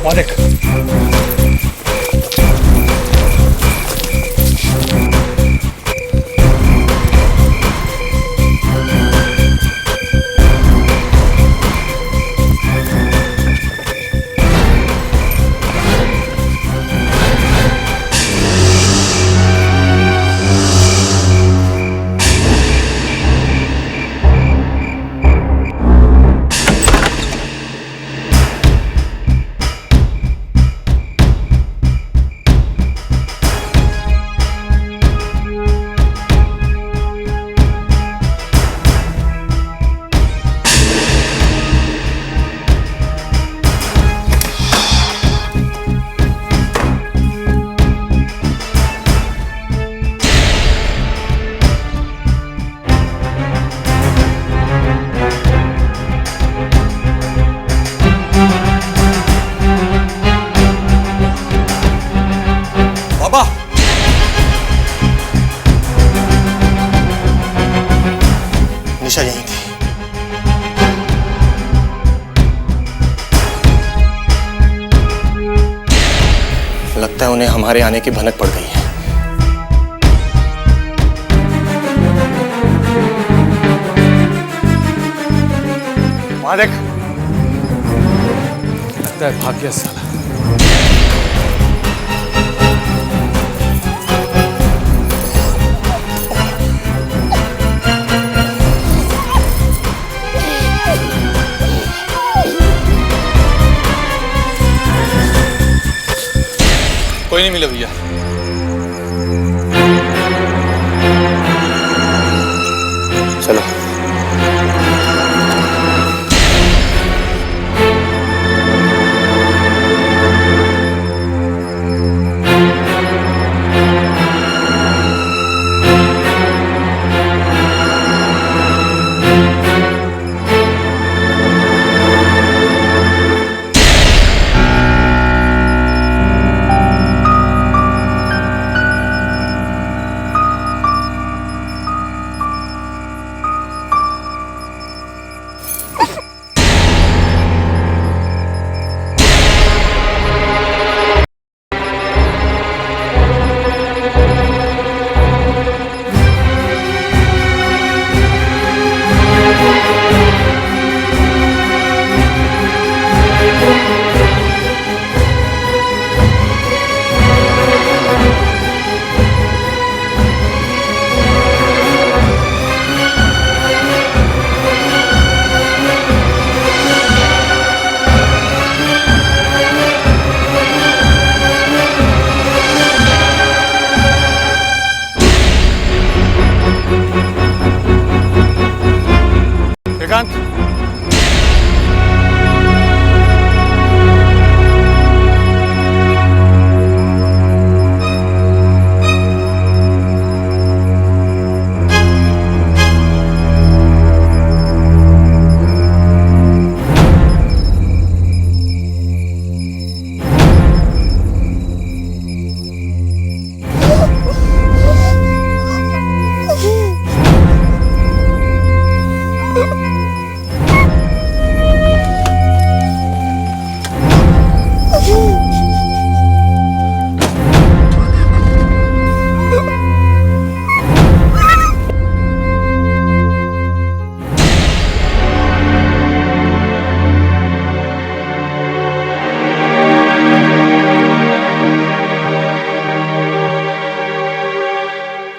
मालिक, निशा यहीं थी। लगता है उन्हें हमारे आने की भनक पड़ गई है। मालिक, लगता है भाग्य साला। कोई नहीं मिला भैया। चलो।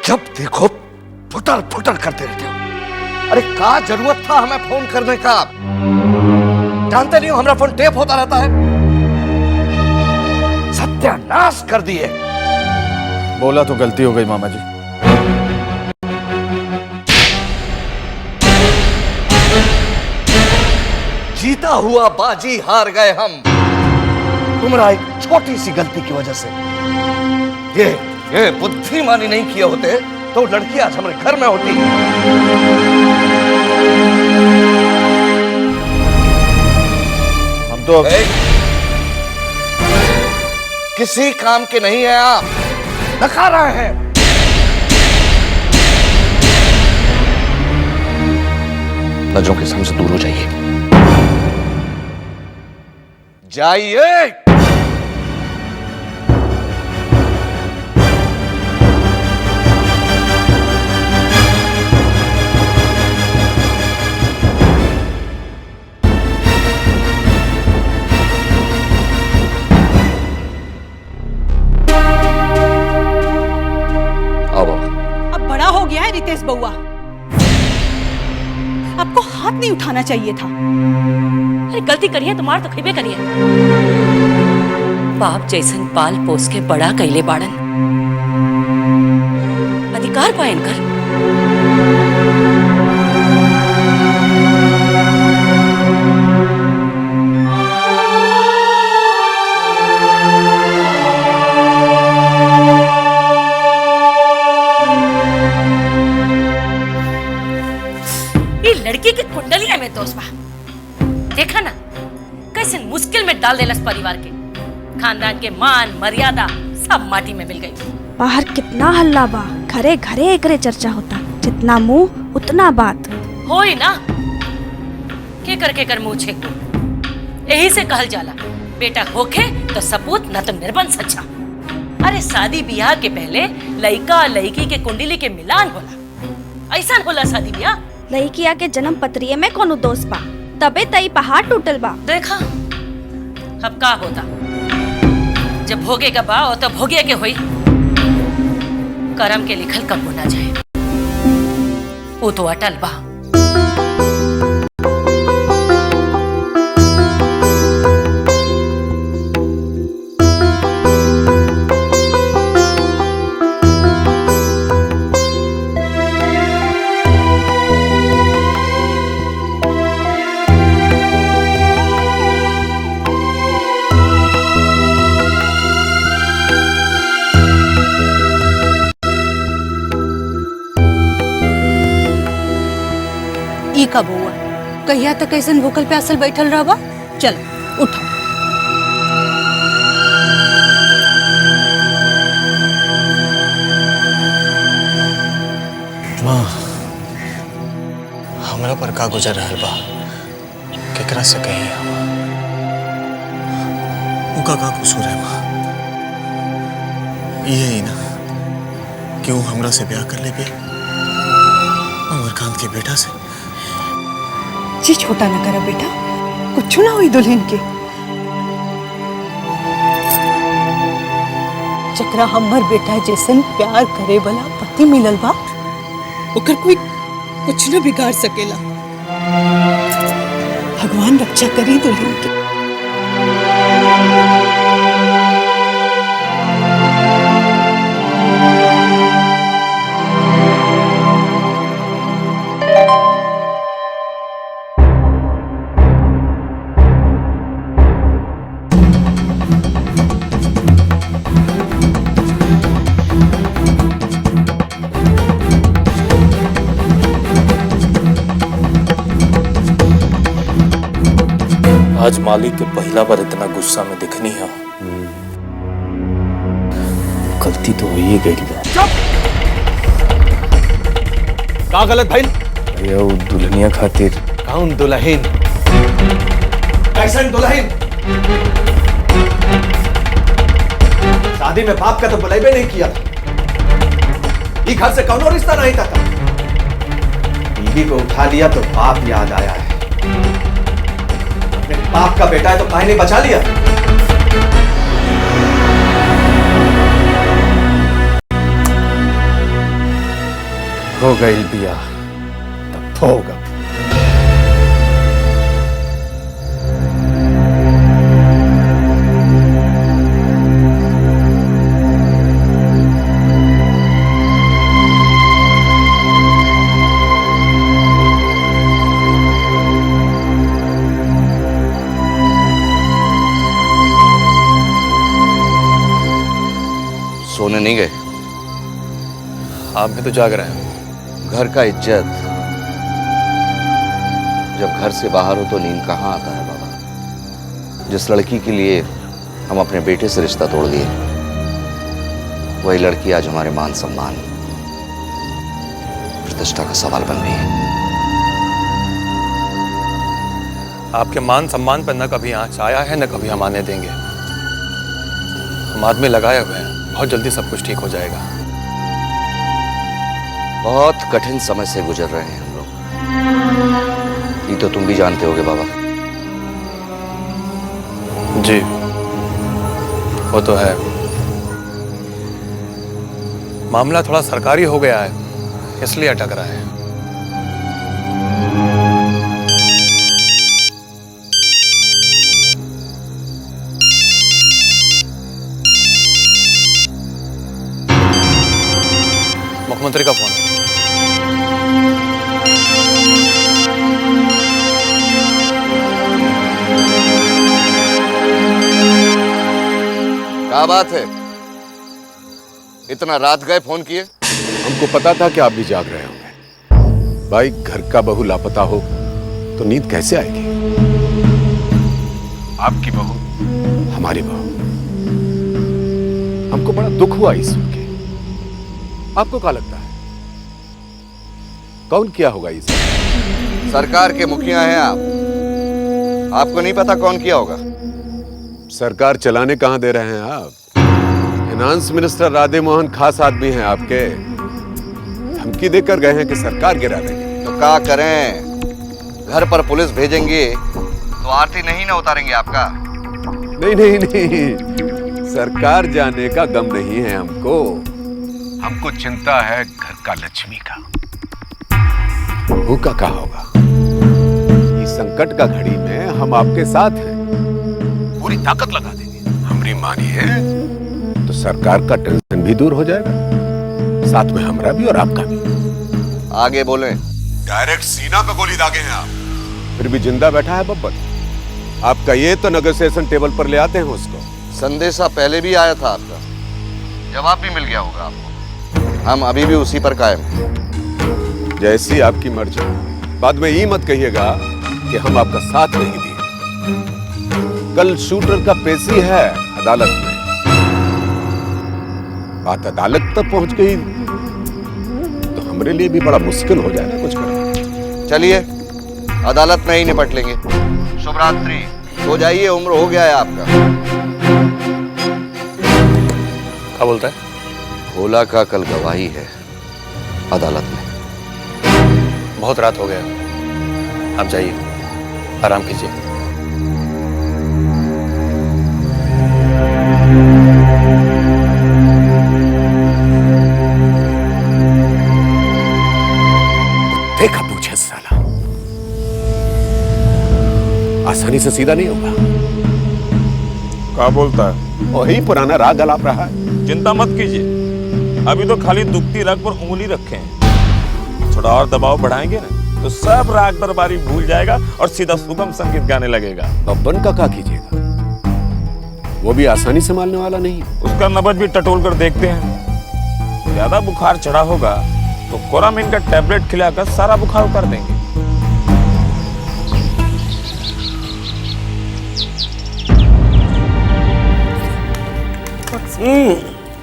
जब देखो फुटर फुटर करते रहते हो। अरे क्या जरूरत था हमें फोन करने का? जानते नहीं हो हमारा फोन टेप होता रहता है। सत्यानाश कर दिए। बोला तो गलती हो गई मामा जी। जीता हुआ बाजी हार गए हम, तुम्हारा एक छोटी सी गलती की वजह से। ये बुद्धिमानी नहीं किए होते तो लड़की आज हमारे घर में होती। हम तो किसी काम के नहीं है आप, दिखा रहे हैं। नजरों के सामने से दूर हो जाइए। जाइए। परदेश बउआ, आपको हाथ नहीं उठाना चाहिए था। अरे गलती करिए तुम्हार तो खिबे करिए। बाप जैसन पाल पोस के बड़ा कैले बाड़न, अधिकार पायन कर। लड़की की कुंडलिया में दोस्त बा, देखा ना कैसे मुश्किल में डाल देलस परिवार के, खानदान के मान मर्यादा सब माटी में मिल गई। बाहर कितना हल्ला बा, घरे घरे एकरे चर्चा होता, जितना मुंह उतना बात। होई ना, के कर मुंह छेको। यही से कहल जाला बेटा होखे तो सपूत न तो निर्बंध सच्चा। अरे शादी ब्याह के पहले लड़का लड़की के कुंडली के मिलान होला, ऐसा होला शादी ब्याह। लड़किया के जन्म पत्रिये में कोनो दोष बा, तबे तई पहाड़ टूटल बा। देखा अब का होता, जब भोगे का बा तो भोगे के होई। करम के लिखल कब होना जाए, वो तो अटल बा। का बउआ, कहिया तक ऐसन भूखल प्यासल बैठल रहबा? चल उठो। माँ, हमरा पर का गुजर रहल बा, केकरा से कही हम? उनका का कसूर है माँ? ये ही ना कि वो हमरा से ब्याह कर ले बे, अमरकांत के बेटा से। जी छोटा न करा बेटा, कुछ ना हुई दुल्हन के। जकरा हमर बेटा जैसन प्यार करे वाला पति मिलल बा, ओकर कोई कुछ न बिगाड़ सकेला। भगवान रक्षा करी दुल्हन के। आज मालिक के पहला बार इतना गुस्सा में दिखनी है। गलती तो हो ही गई बा। का गलत भाई? यो दुल्हनिया खातिर। कौन दुल्हन? कैसन दुल्हन? शादी में बाप का तो बुलाइबे नहीं किया था। ये घर से कौनो रिश्ता नहीं था। बीवी को उठा लिया तो बाप याद आया है। अपने बाप का बेटा है तो काहे नहीं बचा लिया? हो गई बिया, तब होगा। सोने नहीं गए? आप भी तो जाग रहे हैं। घर का इज्जत, जब घर से बाहर हो तो नींद कहाँ आता है बाबा। जिस लड़की के लिए हम अपने बेटे से रिश्ता तोड़ दिए, वही लड़की आज हमारे मान सम्मान प्रतिष्ठा का सवाल बन गई है। आपके मान सम्मान पर न कभी आंच आया है न कभी हम आने देंगे। हम आदमी लगाए हुए हैं, बहुत जल्दी सब कुछ ठीक हो जाएगा। बहुत कठिन समय से गुजर रहे हैं हम लोग, ये तो तुम भी जानते होगे बाबा। जी वो तो है। मामला थोड़ा सरकारी हो गया है, इसलिए अटक रहा है। मुख्यमंत्री का फोन है। क्या बात है, इतना रात गए फोन किए? हमको पता था कि आप भी जाग रहे होंगे। भाई, घर का बहू लापता हो तो नींद कैसे आएगी? आपकी बहू हमारी बहू। हमको बड़ा दुख हुआ इस सुन के। आपको क्या लगता है कौन किया होगा इसे? सरकार के मुखिया हैं आप, आपको नहीं पता कौन किया होगा? सरकार चलाने कहां दे रहे हैं आप? फाइनेंस मिनिस्टर राधे मोहन खास आदमी हैं आपके। धमकी देकर गए हैं कि सरकार गिरा देंगे। तो क्या करें, घर पर पुलिस भेजेंगे तो आरती नहीं ना उतारेंगे आपका? नहीं नहीं नहीं, सरकार जाने का गम नहीं है हमको। हमको चिंता है घर का लक्ष्मी का। बहू का क्या होगा? इस संकट का घड़ी में हम आपके साथ हैं, पूरी ताकत लगा देंगे। हमारी मानिए तो सरकार का टेंशन भी दूर हो जाएगा, साथ में हमारा भी और आपका भी। आगे बोले। डायरेक्ट सीना पे गोली दागे हैं आप, फिर भी जिंदा बैठा है बब्बर। आपका ये तो नेगोशिएशन टेबल पर ले आते हैं उसको। संदेशा पहले भी आया था आपका, जवाब भी मिल गया होगा आपको। हम अभी भी उसी पर कायम हैं। जैसी आपकी मर्जी। बाद में ये मत कहिएगा कि हम आपका साथ नहीं दिए। कल शूटर का पेशी है अदालत में। बात अदालत तक पहुंच गई तो हमारे लिए भी बड़ा मुश्किल हो जाएगा कुछ करना। चलिए अदालत में ही निपट लेंगे। शुभ रात्रि, सो जाइए, उम्र हो गया है आपका। क्या बोलता है? भोला का कल गवाही है अदालत में। बहुत रात हो गया, आप जाइए, आराम कीजिए। देखा पूछे साला, आसानी से सीधा नहीं होगा। क्या बोलता है? वही पुराना राग अलाप रहा है। चिंता मत कीजिए, अभी तो खाली दुखती रग पर उंगली रखे हैं। थोड़ा और दबाव बढ़ाएंगे ना तो सब राग दरबारी भूल जाएगा और सीधा सुगम संगीत गाने लगेगा। बब्बन का क्या कीजिएगा? वो भी आसानी से मानने वाला नहीं। उसका नब्ज भी टटोल कर देखते हैं। ज्यादा बुखार चढ़ा होगा तो कोरामिन का टैबलेट खिलाकर सारा बुखार उतार देंगे।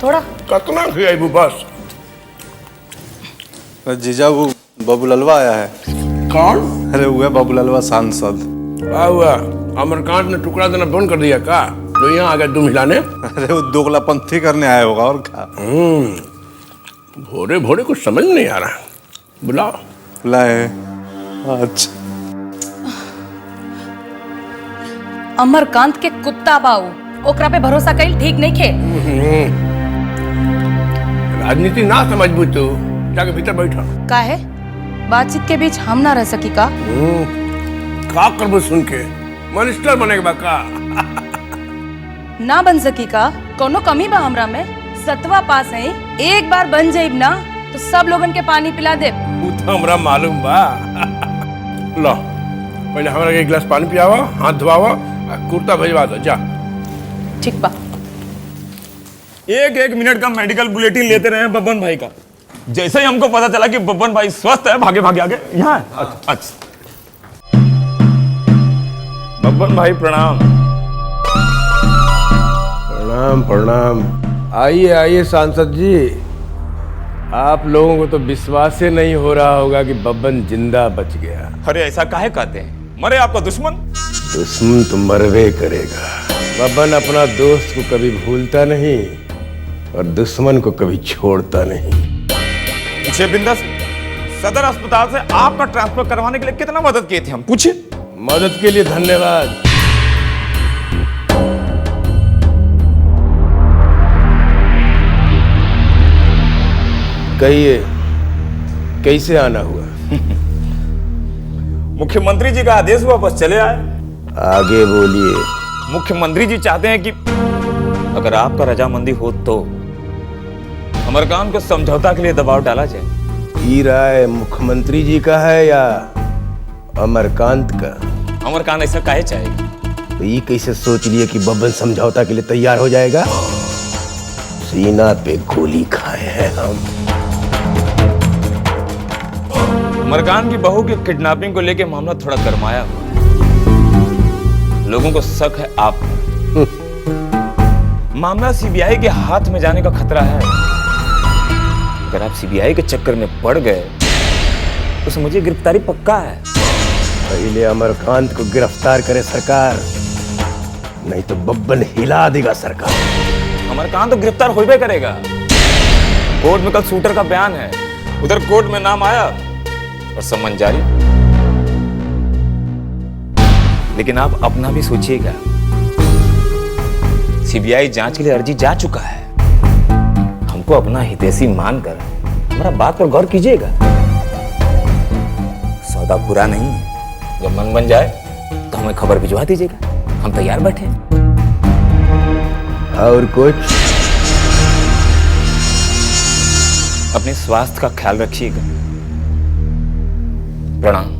थोड़ा कतना खियाबू बस। जीजा, वो बबुललवा आया है। कौन? अरे वो है बबुललवा सांसद। हुआ अमरकांत ने टुकड़ा देना बंद कर दिया का? तो यहाँ आ गया दुम हिलाने। अरे वो दोगलापंथी करने आया होगा और क्या। भोरे भोरे कुछ समझ नहीं आ रहा। बुलाओ। बुलाए। अच्छा, अमरकांत के कुत्ता बाऊ, ओकरा पे भरोसा कईल ठीक नहीं खे। राजनीति ना समझबू तो जाके भीतर बैठो। का है बातचीत के बीच हम ना रह सकी का? का करबू सुन के? मिनिस्टर बनेगा का? ना बन सकी का? कोनो कमी बा हमरा में? सतवा पास है, एक बार बन जाइब ना तो सब लोगन के पानी पिला दे। वो तो हमरा मालूम बा। लो पहले हमरा के एक गिलास पानी पियावा, हाथ धोवावा, कुर्ता भेजवा दो जा। ठीक बा। एक मिनट का मेडिकल बुलेटिन लेते रहे बब्बन भाई का। जैसे ही हमको पता चला कि बब्बन भाई स्वस्थ है, भागे भागे आगे यहाँ। अच्छा बब्बन भाई प्रणाम। प्रणाम प्रणाम। आइए आइए सांसद जी। आप लोगों को तो विश्वास ही नहीं हो रहा होगा कि बब्बन जिंदा बच गया। अरे ऐसा काहे कहते हैं? मरे आपका दुश्मन? दुश्मन तो मरवे करेगा। बब्बन अपना दोस्त को कभी भूलता नहीं और दुश्मन को कभी छोड़ता नहीं। पूछे बिंदास, सदर अस्पताल से आपका ट्रांसफर करवाने के लिए कितना मदद किए थे हम? पूछे। मदद के लिए धन्यवाद। कहिए कैसे आना हुआ? मुख्यमंत्री जी का आदेश हुआ, बस चले आए। आगे बोलिए। मुख्यमंत्री जी चाहते हैं कि अगर आपका रजामंदी हो तो अमरकांत को समझौता के लिए दबाव डाला जाए। ये राय मुख्यमंत्री जी का है या अमरकांत का? अमरकांत ऐसा काहे चाहेगा? तो ये कैसे सोच लिए कि बब्बन समझौता के लिए तैयार हो जाएगा? सीना पे गोली खाए हैं हम। अमरकांत की बहू की किडनैपिंग को लेकर मामला थोड़ा गरमाया हुआ है। लोगों को शक है आप मामला सीबीआई के हाथ में जाने का खतरा है। अगर आप सीबीआई के चक्कर में पड़ गए तो समझिए गिरफ्तारी पक्का है। पहले अमरकांत को गिरफ्तार करे सरकार, नहीं तो बब्बन हिला देगा सरकार। अमरकांत तो गिरफ्तार होबे करेगा। कोर्ट में कल शूटर का बयान है, उधर कोर्ट में नाम आया और सम्मन जारी। लेकिन आप अपना भी सोचिएगा, सीबीआई जांच के लिए अर्जी जा चुका है। हमको अपना हितैषी मानकर हमारा बात पर गौर कीजिएगा। सौदा पूरा नहीं है, जब मन बन जाए तो हमें खबर भिजवा दीजिएगा, हम तैयार बैठे हैं। और कुछ? अपने स्वास्थ्य का ख्याल रखिएगा। प्रणाम।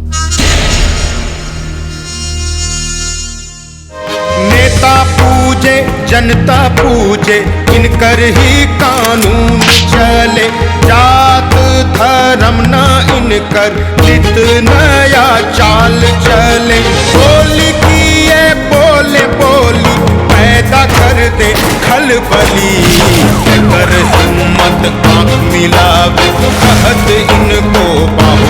नेता पूजे जनता पूजे, इनकर ही कानून चले। जात धर्म न इनकर नित नया चाल चले। बोली किए बोले बोली पैदा कर दे खलबली। कर हिम्मत आंख मिलावे कहत इनको बाहु